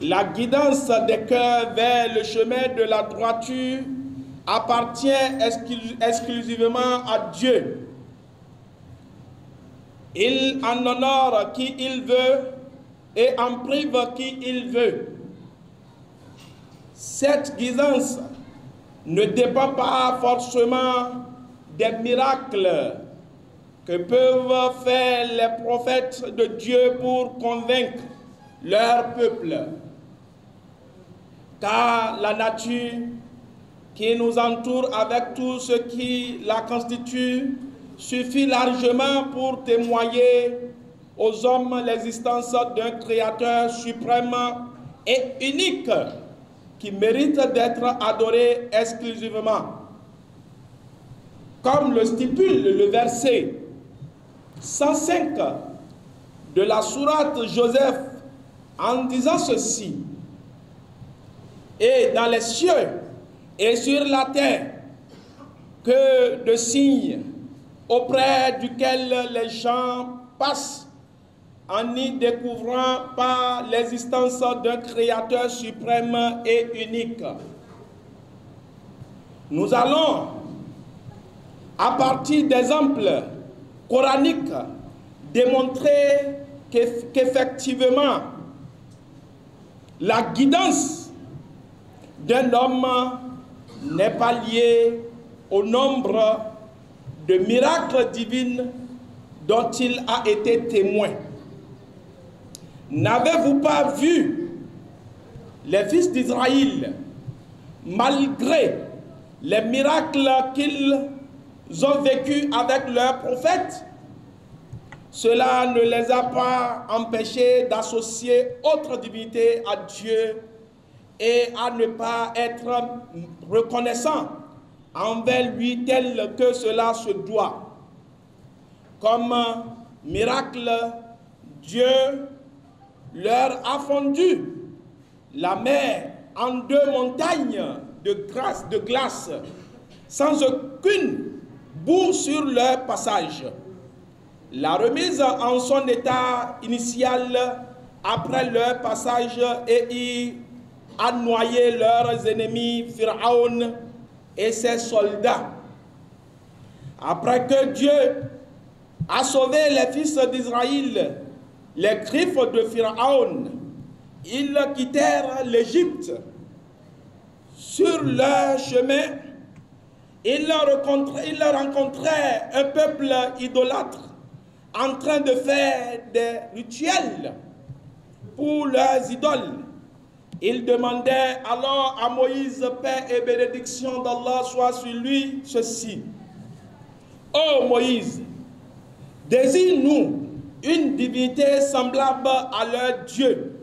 La guidance des cœurs vers le chemin de la droiture appartient exclusivement à Dieu. Il en honore qui il veut et en prive qui il veut. Cette guidance ne dépend pas forcément des miracles que peuvent faire les prophètes de Dieu pour convaincre leur peuple. Car la nature qui nous entoure avec tout ce qui la constitue suffit largement pour témoigner aux hommes l'existence d'un Créateur suprême et unique qui mérite d'être adoré exclusivement. Comme le stipule le verset 105 de la sourate Joseph en disant ceci: et dans les cieux et sur la terre, que de signes auprès duquel les gens passent en y découvrant pas l'existence d'un Créateur suprême et unique. Nous allons, à partir d'exemples coraniques, démontrer qu'effectivement, la guidance d'un homme n'est pas liée au nombre de miracles divins dont il a été témoin. N'avez-vous pas vu les fils d'Israël, malgré les miracles qu'ils ont vécus avec leurs prophètes? Cela ne les a pas empêchés d'associer autre divinité à Dieu et à ne pas être reconnaissants envers lui tel que cela se doit. Comme miracle, Dieu leur a fondu la mer en 2 montagnes de glace, sans aucune boue sur leur passage. La remise en son état initial après leur passage et a noyé leurs ennemis, Pharaon et ses soldats. Après que Dieu a sauvé les fils d'Israël, les griffes de Pharaon, ils quittèrent l'Égypte. Sur leur chemin, ils rencontrèrent un peuple idolâtre en train de faire des rituels pour leurs idoles. Ils demandaient alors à Moïse, paix et bénédiction d'Allah soit sur lui, ceci: ô Moïse, désigne-nous une divinité semblable à leur Dieu.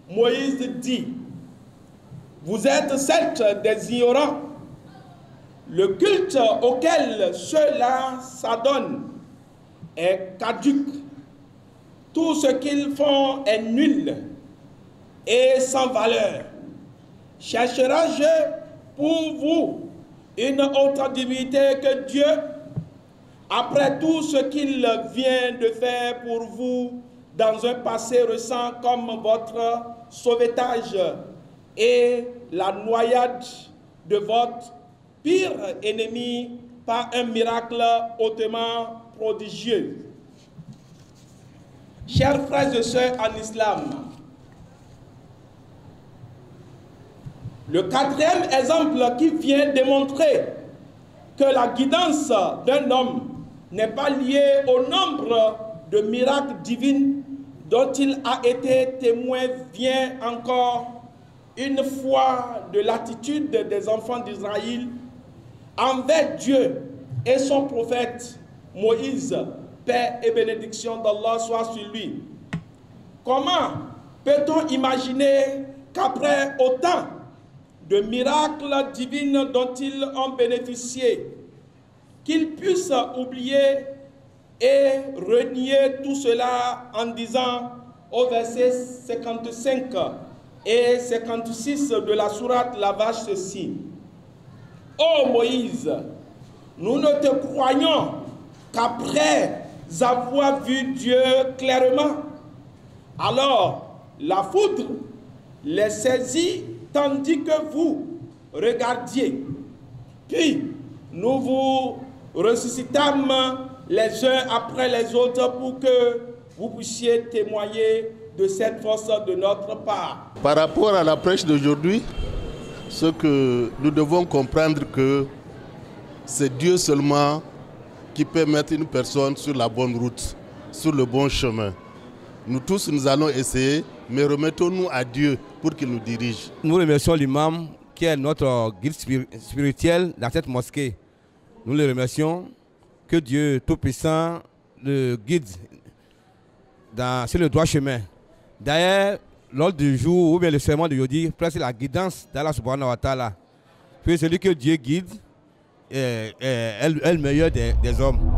Moïse dit: vous êtes certes des ignorants. Le culte auquel ceux-là s'adonnent est caduque. Tout ce qu'ils font est nul et sans valeur. Chercherai-je pour vous une autre divinité que Dieu, après tout ce qu'il vient de faire pour vous dans un passé récent, comme votre sauvetage et la noyade de votre pire ennemi par un miracle hautement prodigieux. Chers frères et sœurs en islam, le 4e exemple qui vient démontrer que la guidance d'un homme n'est pas liée au nombre de miracles divins dont il a été témoin vient encore une fois de l'attitude des enfants d'Israël envers Dieu et son prophète Moïse, paix et bénédiction d'Allah soit sur lui. Comment peut-on imaginer qu'après autant de miracles divins dont ils ont bénéficié, qu'ils puissent oublier et renier tout cela en disant au verset 55 et 56 de la sourate la vache ceci: ô Moïse, nous ne te croyons qu'après avoir vu Dieu clairement. Alors la foudre, les saisit tandis que vous regardiez. Puis nous vous ressuscitâmes les uns après les autres pour que vous puissiez témoigner de cette force de notre part. Par rapport à la prêche d'aujourd'hui, ce que nous devons comprendre que c'est Dieu seulement qui peut mettre une personne sur la bonne route, sur le bon chemin. Nous tous, nous allons essayer, mais remettons-nous à Dieu pour qu'il nous dirige. Nous remercions l'imam qui est notre guide spirituel dans cette mosquée. Nous le remercions, que Dieu Tout-Puissant le guide sur le droit chemin. D'ailleurs, lors du jour ou bien le serment de Yodi, presque la guidance d'Allah subhanahu wa ta'ala. Puis celui que Dieu guide est le meilleur des hommes.